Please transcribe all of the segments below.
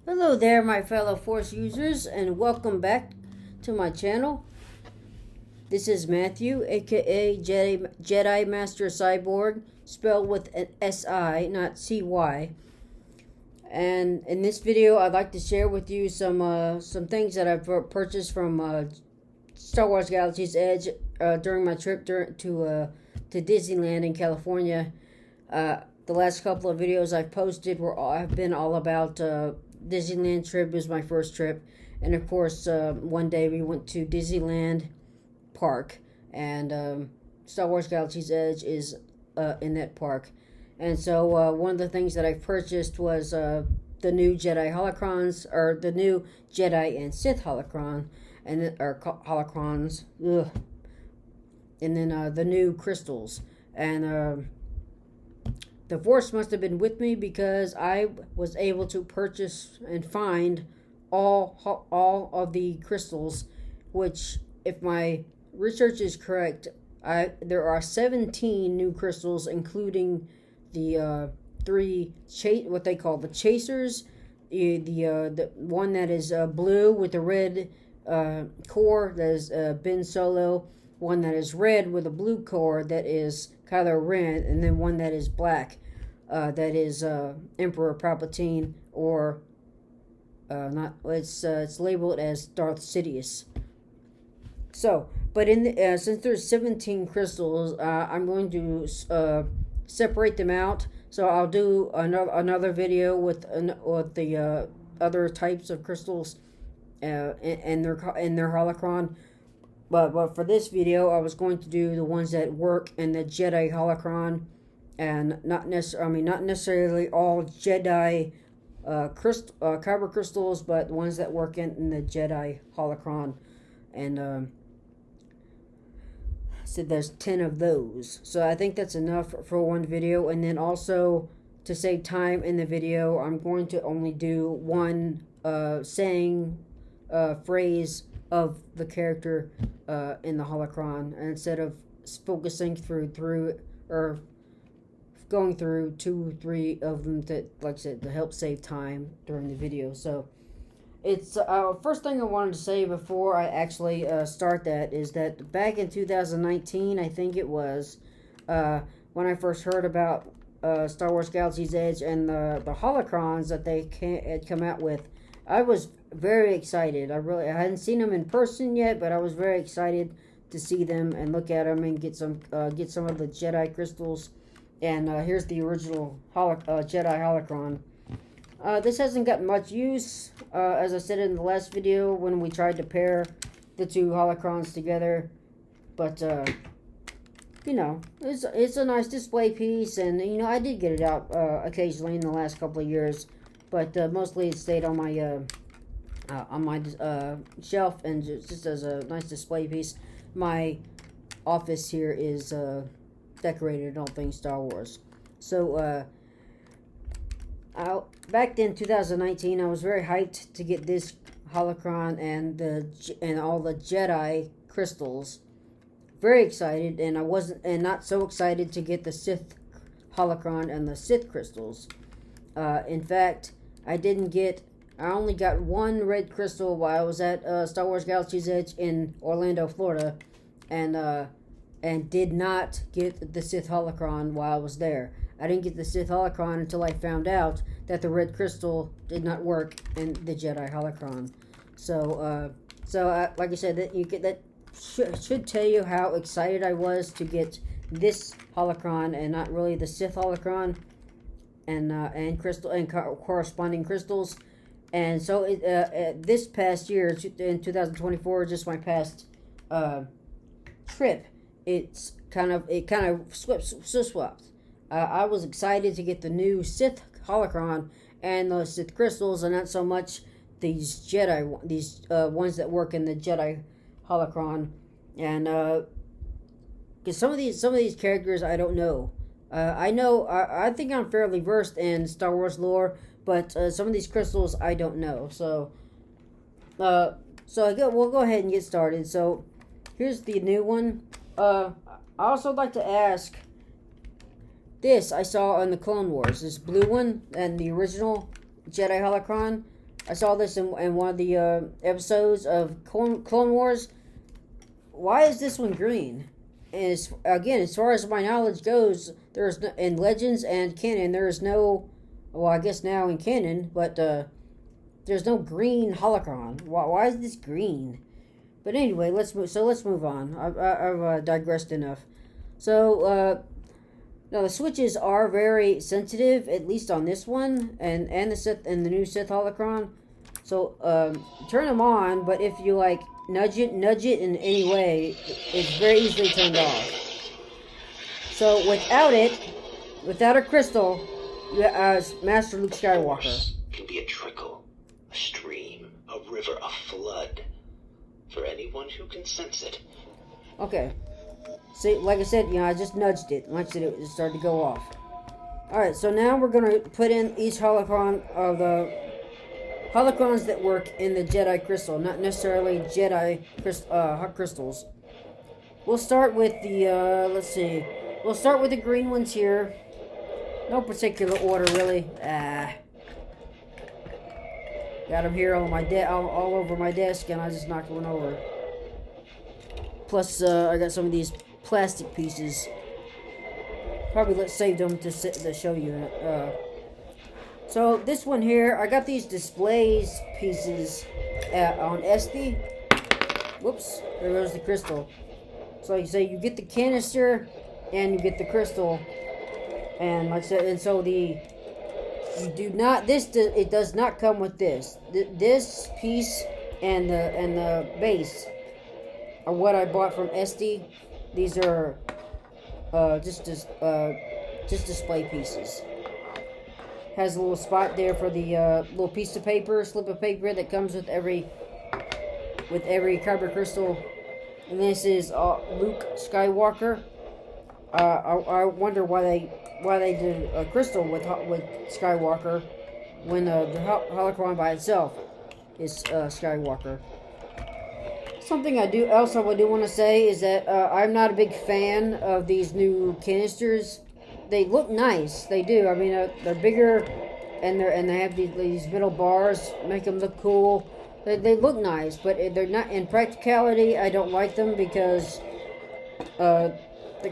Hello there, my fellow Force users, and welcome back to my channel. This is Matthew, aka Jedi Master Cyborg, spelled with an S-I, not C-Y. And in this video, I'd like to share with you some things that I've purchased from Star Wars Galaxy's Edge during my trip to Disneyland in California. The last couple of videos I've posted have been all about Disneyland trip. Was my first trip, and of course, one day we went to Disneyland Park, and Star Wars Galaxy's Edge is in that park. And so one of the things that I purchased was the new Jedi holocrons, or the new Jedi and Sith holocron, holocrons, and then the new crystals. And the Force must have been with me because I was able to purchase and find all of the crystals, which, if my research is correct, there are 17 new crystals, including the three what they call the chasers, the one that is blue with a red core, that is Ben Solo, one that is red with a blue core, that is Kylo Ren, and then one that is black, that is Emperor Palpatine, or not. It's labeled as Darth Sidious. So, but since there's 17 crystals, I'm going to separate them out. So I'll do another video with the other types of crystals and their holocron. But for this video, I was going to do the ones that work in the Jedi holocron, and not necessarily all Jedi Kyber crystals, but the ones that work in the Jedi holocron. And so there's 10 of those. So I think that's enough for one video. And then also, to save time in the video, I'm going to only do one saying phrase of the character in the holocron, instead of focusing through or going through 2-3 of them, that, like I said, to help save time during the video. So it's first thing I wanted to say before I actually start that is that back in 2019, I think it was, when I first heard about Star Wars Galaxy's Edge and the holocrons that they had come out with, I was very excited. I hadn't seen them in person yet, but I was very excited to see them and look at them and get some of the Jedi crystals. And here's the original Jedi holocron. This hasn't gotten much use, as I said in the last video when we tried to pair the two holocrons together. But you know, it's a nice display piece, and you know, I did get it out occasionally in the last couple of years, but mostly it stayed on my shelf and just as a nice display piece. My office here is decorated in all things Star Wars. So back in 2019, I was very hyped to get this holocron and all the Jedi crystals. Very excited, and not so excited to get the Sith holocron and the Sith crystals. In fact, I only got one red crystal while I was at Star Wars Galaxy's Edge in Orlando, Florida, and did not get the Sith holocron while I was there. I didn't get the Sith holocron until I found out that the red crystal did not work in the Jedi holocron. So, like I said, that should tell you how excited I was to get this holocron and not really the Sith holocron and crystal and corresponding crystals. And so this past year, in 2024, just my past trip, it kind of swapped. I was excited to get the new Sith holocron and the Sith crystals, and not so much these ones that work in the Jedi holocron. And because some of these characters I don't know. I think I'm fairly versed in Star Wars lore, but some of these crystals I don't know. So we'll go ahead and get started. So here's the new one. I also like to ask, this I saw on the Clone Wars, this blue one, and the original Jedi holocron, I saw this in one of the episodes of Clone Wars. Why is this one green? And again, as far as my knowledge goes, there's no, in Legends and canon, there is no. Well, I guess now in canon, but there's no green holocron. Why is this green? But anyway, let's move on. I've digressed enough. So now the switches are very sensitive, at least on this one, and the Sith and the new Sith holocron. So turn them on, but if you like nudge it in any way, it's very easily turned off. So without a crystal, you Master Luke Skywalker. Force can be a trickle, a stream, a river, a flood, for anyone who can sense it. Okay. See, like I said, I just nudged it. Like I said, it started to go off. Alright, so now we're going to put in each holocron of the holocrons that work in the Jedi crystal, not necessarily Jedi hot crystals. We'll start with the, let's see. We'll start with the green ones here. No particular order, really. Got them here on my all over my desk, and I just knocked one over. Plus, I got some of these plastic pieces. Probably save them to show you. So this one here, I got these displays pieces on SD. Whoops, there goes the crystal. So like you say, you get the canister and you get the crystal. And like I said, and so it does not come with this. This piece and the base are what I bought from SD. These are just display pieces. Has a little spot there for the little piece of paper, slip of paper that comes with every Kyber crystal. And this is Luke Skywalker. I wonder why they did a crystal with Skywalker when the holocron by itself is Skywalker. Something I do want to say is that I'm not a big fan of these new canisters. They look nice, they do. I mean, they're bigger, and they have these middle bars, make them look cool. They look nice, but they're not in practicality. I don't like them because the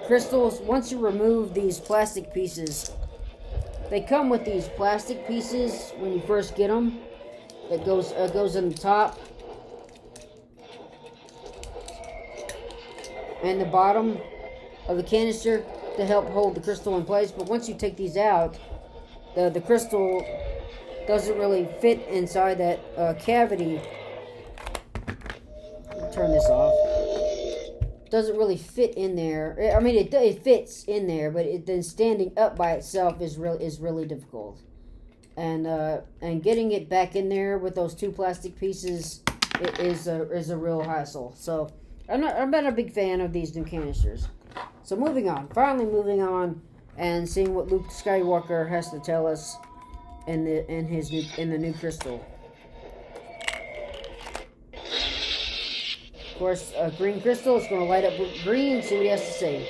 crystals, once you remove these plastic pieces, they come with these plastic pieces when you first get them. That goes in the top and the bottom of the canister to help hold the crystal in place. But once you take these out, the crystal doesn't really fit inside that cavity. Turn this off. Doesn't really fit in there. I mean, it fits in there, but then standing up by itself is really difficult. And getting it back in there with those two plastic pieces is a real hassle. So I'm not a big fan of these new canisters. So finally moving on, and seeing what Luke Skywalker has to tell us in the new crystal. Of course, a green crystal is going to light up green and see what he has to say.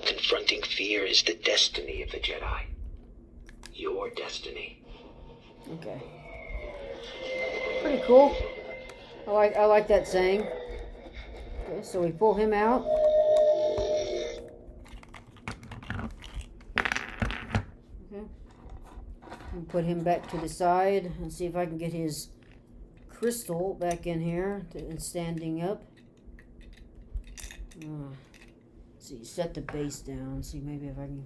Confronting fear is the destiny of the Jedi. Your destiny. Okay. Pretty cool. I like that saying. Okay, so we pull him out. Okay. And put him back to the side and see if I can get his crystal back in here and standing up. See, set the base down. See, maybe if I can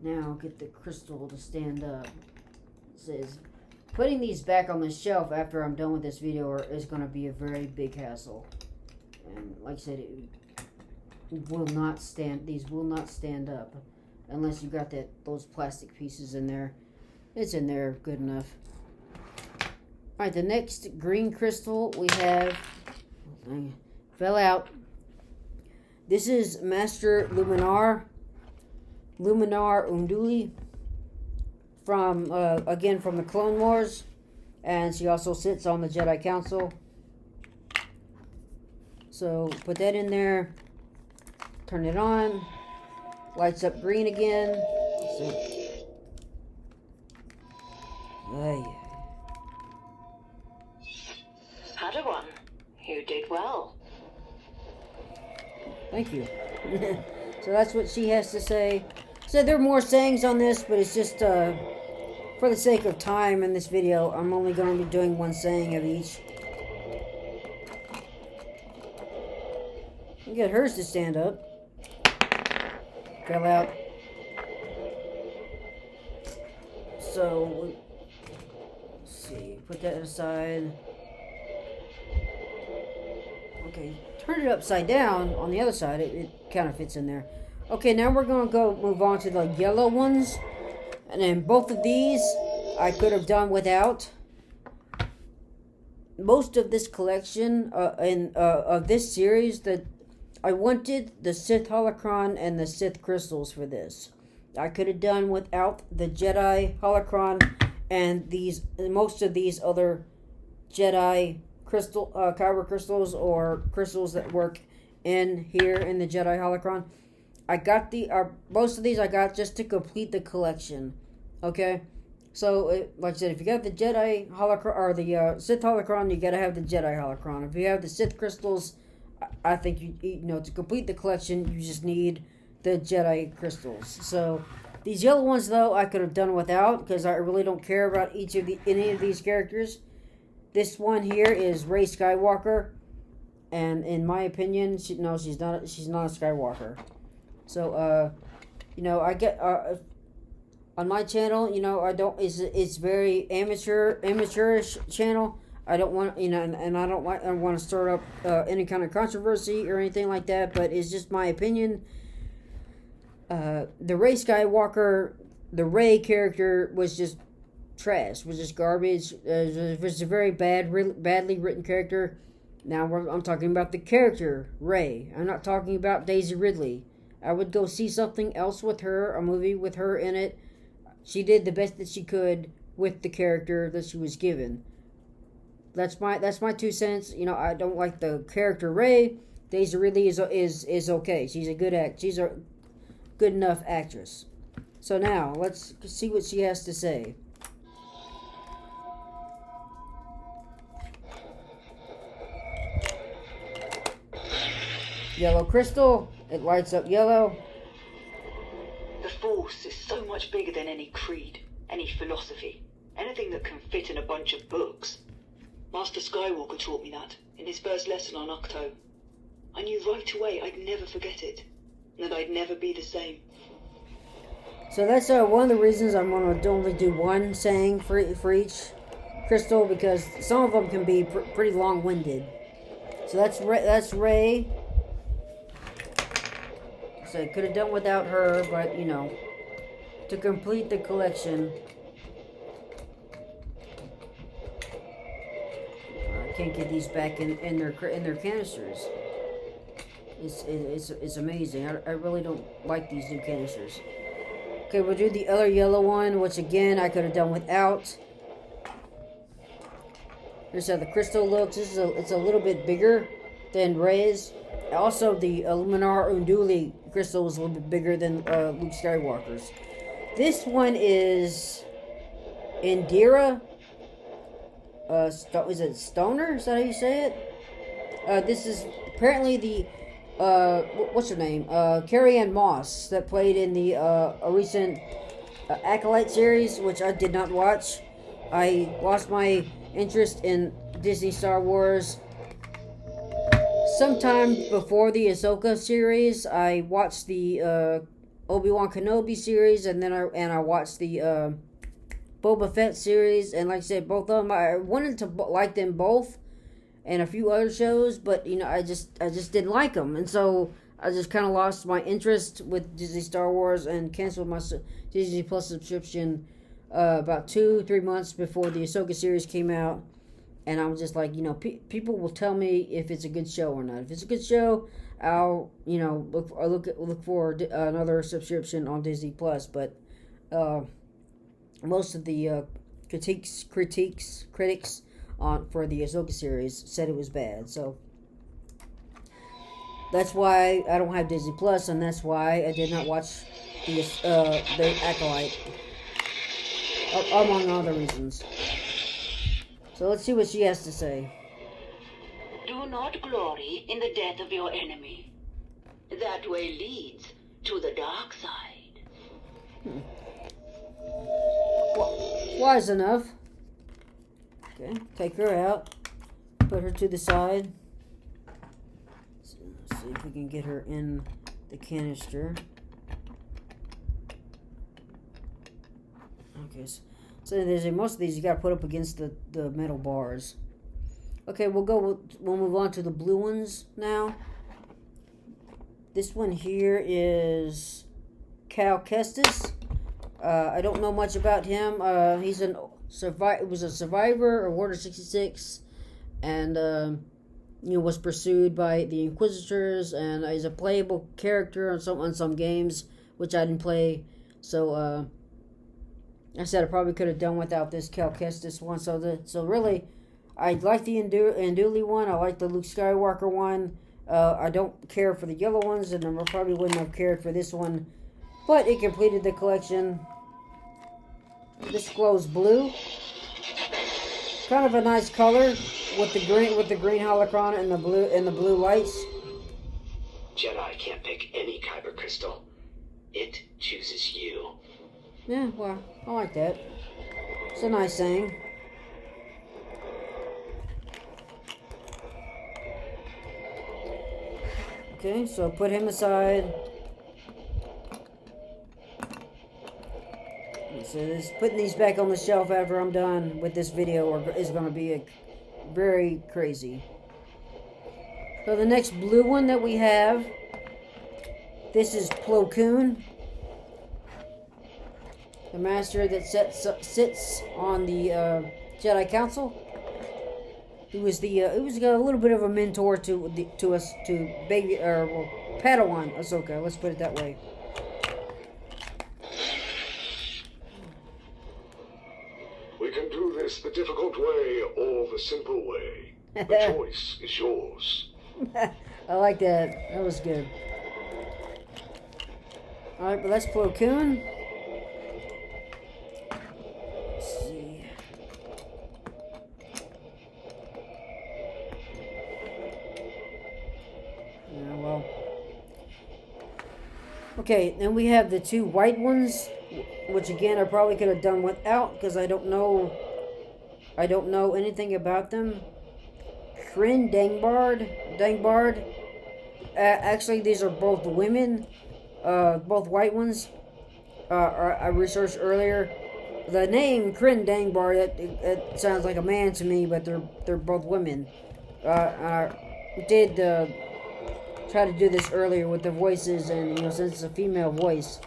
now get the crystal to stand up. It says putting these back on the shelf after I'm done with this video is going to be a very big hassle. And like I said, it will not stand. These will not stand up unless you got those plastic pieces in there. It's in there good enough. Alright, the next green crystal we have fell out. This is Master Luminar Unduli from again from the Clone Wars, and she also sits on the Jedi Council. So put that in there, turn it on, lights up green again. So Ay. Padawan, you did well. Thank you. So that's what she has to say. So there are more sayings on this, but it's just for the sake of time in this video, I'm only going to be doing one saying of each. You get hers to stand up. Fell out. So, let's see. Put that aside. Okay, turn it upside down on the other side. It kind of fits in there. Okay, now we're going to move on to the yellow ones. And then both of these I could have done without. Most of this collection of this series, that I wanted the Sith holocron and the Sith crystals for this. I could have done without the Jedi holocron and most of these other Jedi Kyber crystals or crystals that work in here in the Jedi holocron. I got most of these I got just to complete the collection. Okay, so like I said, if you got the Jedi holocron or the Sith holocron, you gotta have the Jedi holocron. If you have the Sith crystals, I think you know to complete the collection, you just need the Jedi crystals. So these yellow ones, though, I could have done without because I really don't care about any of these characters. This one here is Rey Skywalker, and in my opinion, she's not a Skywalker. So you know, I get on my channel, you know, it's very amateurish channel. I don't want, you know, and I don't want to start up any kind of controversy or anything like that, but it's just my opinion. The Rey Skywalker, the Rey character was just trash, was just garbage. It was a very badly written character. Now I'm talking about the character, Rey. I'm not talking about Daisy Ridley. I would go see something else with her, a movie with her in it. She did the best that she could with the character that she was given. That's my 2 cents. You know, I don't like the character Rey. Daisy Ridley is okay. She's a good enough actress. So now let's see what she has to say. Yellow crystal. It lights up yellow. The Force is so much bigger than any creed, any philosophy, anything that can fit in a bunch of books. Master Skywalker taught me that in his first lesson on Octo. I knew right away I'd never forget it, and that I'd never be the same. So that's one of the reasons I'm going to only do one saying for each crystal, because some of them can be pretty long-winded. So that's Rey. So I could have done without her, but you know, to complete the collection, I can't get these back in their canisters. It's amazing. I really don't like these new canisters. Okay, we'll do the other yellow one, which again I could have done without. Here's how the crystal looks. It's a little bit bigger than Rey's. Also, the Luminar Unduli crystal was a little bit bigger than Luke Skywalker's. This one is Indira. Is it Stoner? Is that how you say it? This is apparently the what's her name? Carrie-Anne Moss that played in the a recent Acolyte series, which I did not watch. I lost my interest in Disney Star Wars sometime before the Ahsoka series. I watched the Obi-Wan Kenobi series, and then I watched the Boba Fett series, and like I said, both of them, I wanted to like them both, and a few other shows, but you know, I just didn't like them, and so I just kind of lost my interest with Disney Star Wars and canceled my Disney Plus subscription about 2-3 months before the Ahsoka series came out. And I'm just like, you know, people will tell me if it's a good show or not. If it's a good show, I'll, you know, look for another subscription on Disney Plus. But most of the critics for the Ahsoka series said it was bad. So that's why I don't have Disney Plus, and that's why I did not watch the Acolyte. among other reasons. So let's see what she has to say. Do not glory in the death of your enemy. That way leads to the dark side. Wise enough. Okay, take her out. Put her to the side. So, let's see if we can get her in the canister. Okay, so there's most of these you gotta put up against the metal bars. Okay, we'll move on to the blue ones now. This one here is Cal Kestis. I don't know much about him. He's was a survivor of Order 66, and was pursued by the Inquisitors, and he's a playable character on some games, which I didn't play. So I said I probably could have done without this Cal Kestis one. So really, I like the Anduli one. I like the Luke Skywalker one. I don't care for the yellow ones, and I probably wouldn't have cared for this one. But it completed the collection. This glows blue. Kind of a nice color with the green holocron and the blue lights. Jedi can't pick any Kyber crystal. It chooses you. Yeah, well, I like that. It's a nice saying. Okay, so put him aside. So putting these back on the shelf after I'm done with this video is going to be very crazy. So the next blue one that we have, this is Plo Koon, the master that sits on the Jedi Council. He was got a little bit of a mentor to baby Padawan Ahsoka. Let's put it that way. We can do this the difficult way or the simple way. The choice is yours. I like that. That was good. Alright, but let's Plo Koon. Let's see. Yeah, well. Okay, then we have the two white ones, which again I probably could have done without because I don't know anything about them. Kryn Dangbard. Actually, these are both women, both white ones. I researched earlier. The name Kryn Dangbard, it sounds like a man to me, but they're both women. I did try to do this earlier with the voices, and since it's a female voice.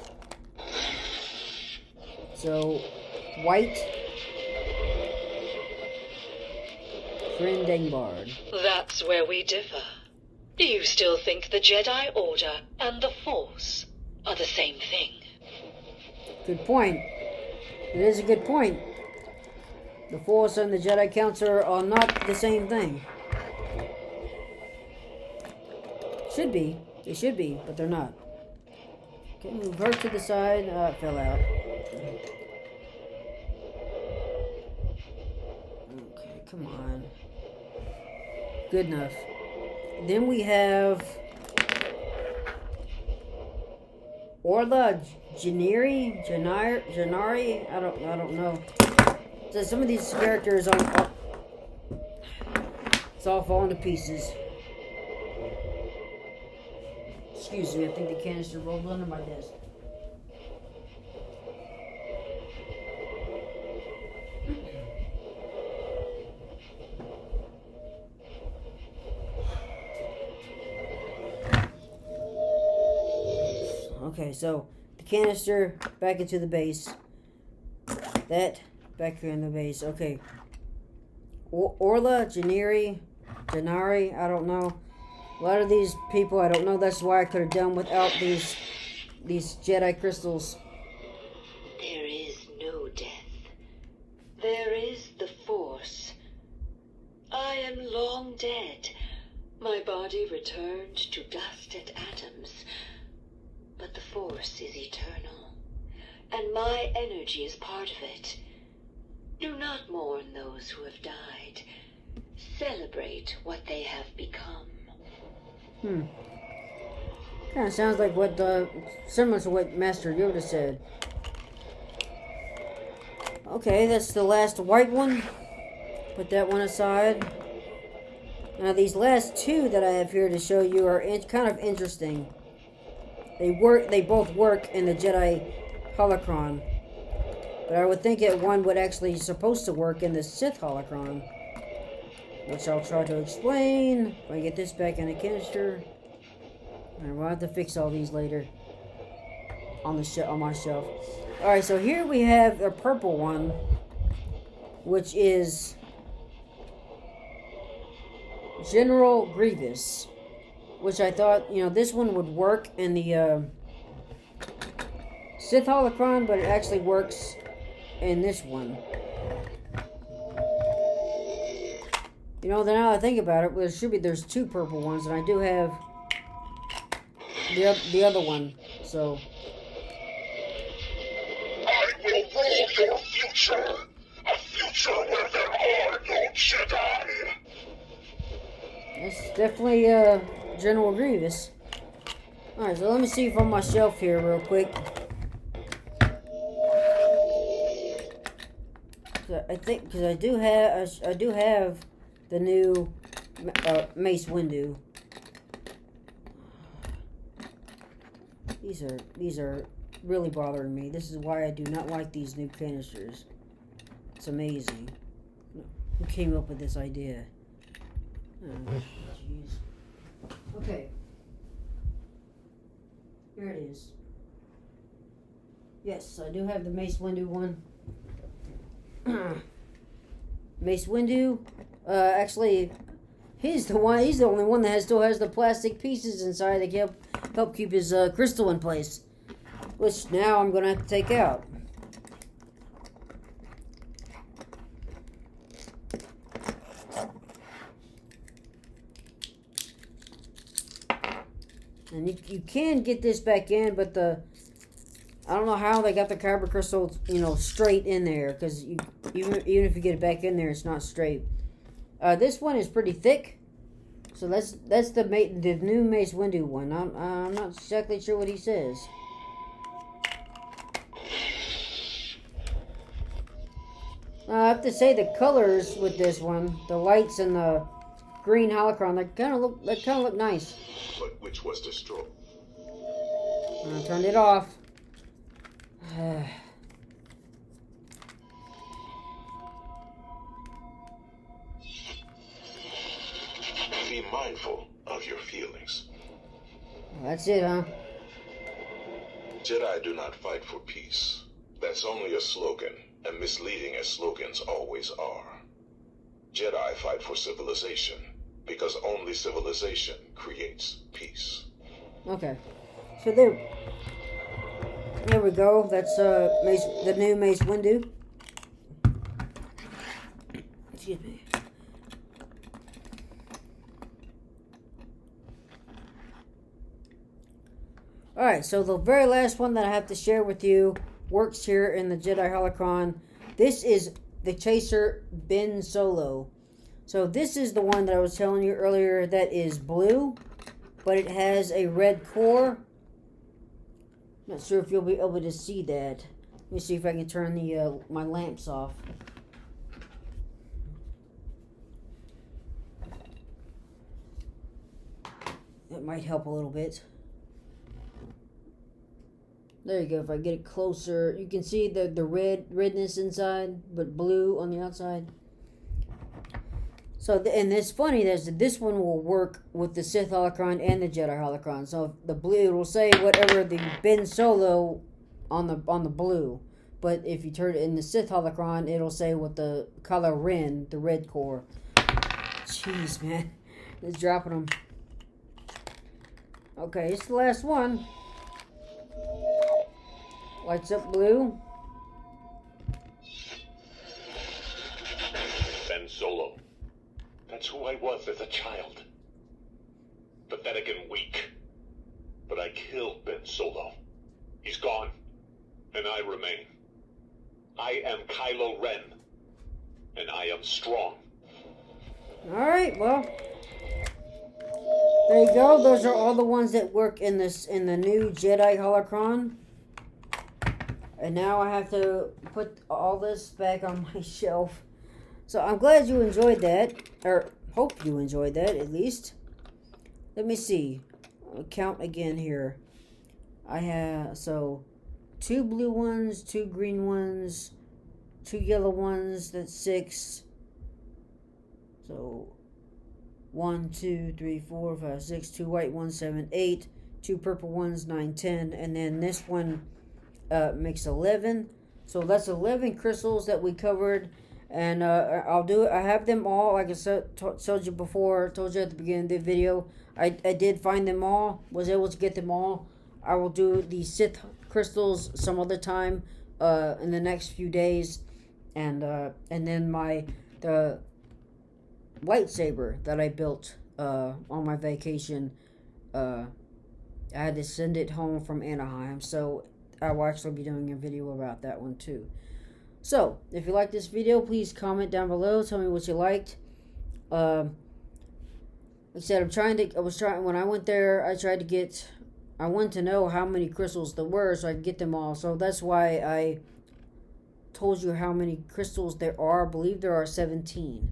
So, white. Kryn Dangbard. That's where we differ. Do you still think the Jedi Order and the Force are the same thing? Good point. It is a good point. The Force and the Jedi Council are not the same thing. Should be. They should be, but they're not. Okay, move her to the side. It fell out. Okay, come on. Good enough. Then we have Orla Janari. I don't know. So some of these characters are it's all falling to pieces. Excuse me, I think the canister rolled under my desk. Okay, so the canister back into the base. That back here in the base. Okay. Orla Janari, I don't know. A lot of these people, I don't know. That's why I could have done without these Jedi crystals. There is no death. There is the Force. I am long dead. My body returned to dust and atoms. But the Force is eternal, and my energy is part of it. Do not mourn those who have died. Celebrate what they have become. Kind of sounds like what, similar to what Master Yoda said. Okay, that's the last white one. Put that one aside. Now these last two that I have here to show you are kind of interesting. They both work in the Jedi holocron. But I would think that one would actually supposed to work in the Sith holocron. Which I'll try to explain. If I get this back in a canister. And we'll have to fix all these later. On my shelf. Alright, so here we have a purple one. Which is General Grievous. Which I thought, this one would work in the Sith holocron, but it actually works in this one. Now that I think about it, there's two purple ones, and I do have the other one, so. I will rule your future. A future where there are no Jedi. It's definitely General Grievous. Alright, so let me see from my shelf here real quick. Because I do have the new Mace Windu. These are really bothering me. This is why I do not like these new canisters. It's amazing. Who came up with this idea? Oh, jeez. Okay. Here it is. Yes, I do have the Mace Windu one. Mace Windu. Actually, he's the only one that still has the plastic pieces inside that help keep his crystal in place. Which now I'm gonna have to take out. And you can get this back in, but I don't know how they got the Kyber crystal, straight in there, because even if you get it back in there, it's not straight. This one is pretty thick, so that's the new Mace Windu one. I'm not exactly sure what he says. I have to say the colors with this one, the lights and the green holocron, they kind of look nice. But which was destroyed? I turned it off. Be mindful of your feelings. That's it, huh? Jedi do not fight for peace. That's only a slogan, and misleading as slogans always are. Jedi fight for civilization, because only civilization creates peace. Okay. So there we go. That's the new Mace Windu. Excuse me. Alright, so the very last one that I have to share with you works here in the Jedi Holocron. This is the Chaser Ben Solo. So this is the one that I was telling you earlier that is blue, but it has a red core. Not sure if you'll be able to see that. Let me see if I can turn the my lamps off. That might help a little bit. There you go. If I get it closer, you can see the redness inside, but blue on the outside. So, and it's funny that this one will work with the Sith holocron and the Jedi holocron. So the blue, it will say whatever the Ben Solo on the blue, but if you turn it in the Sith holocron, it'll say what the color Ren, the red core. Jeez, man, it's dropping them. Okay, it's the last one. Lights up blue. Ben Solo. That's who I was as a child. Pathetic and weak. But I killed Ben Solo. He's gone, and I remain. I am Kylo Ren, and I am strong. Alright, well. There you go. Those are all the ones that work in the new Jedi Holocron. And now I have to put all this back on my shelf. So I'm glad you enjoyed that. Or hope you enjoyed that, at least. Let me see. I'll count again here. I have, 2 blue ones, 2 green ones, 2 yellow ones. That's 6. So 1, 2, 3, 4, 5, 6. 2 white ones, 7, 8. 2 purple ones, 9, 10. And then this one makes 11. So that's 11 crystals that we covered. And I'll do it. I have them all. Like I told you before, told you at the beginning of the video. I did find them all. Was able to get them all. I will do the Sith crystals some other time in the next few days. And then the lightsaber that I built on my vacation. I had to send it home from Anaheim. So I will actually be doing a video about that one too. So, if you like this video, please comment down below. Tell me what you liked. Like I said, when I went there, I wanted to know how many crystals there were so I could get them all. So that's why I told you how many crystals there are. I believe there are 17.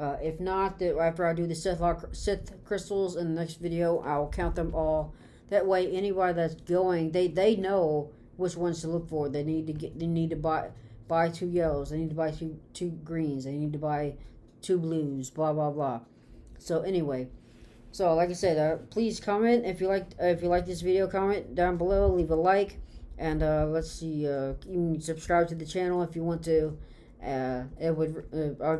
If not, after I do the Sith crystals in the next video, I'll count them all. That way, anybody that's going, they know which ones to look for. They need to buy 2 yellows. They need to buy two greens. They need to buy 2 blues. Blah blah blah. So anyway, like I said, please comment if you like this video. Comment down below. Leave a like, and let's see. You can subscribe to the channel if you want to. I would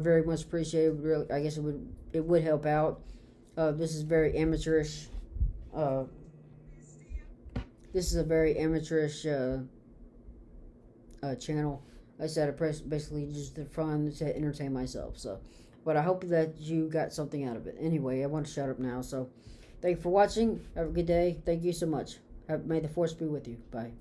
very much appreciate it. Really, I guess it would help out. This is very amateurish. This is a very amateurish channel. Like I said, I basically just for fun to entertain myself. So, but I hope that you got something out of it. Anyway, I want to shut up now. So, thank you for watching. Have a good day. Thank you so much. May the Force be with you. Bye.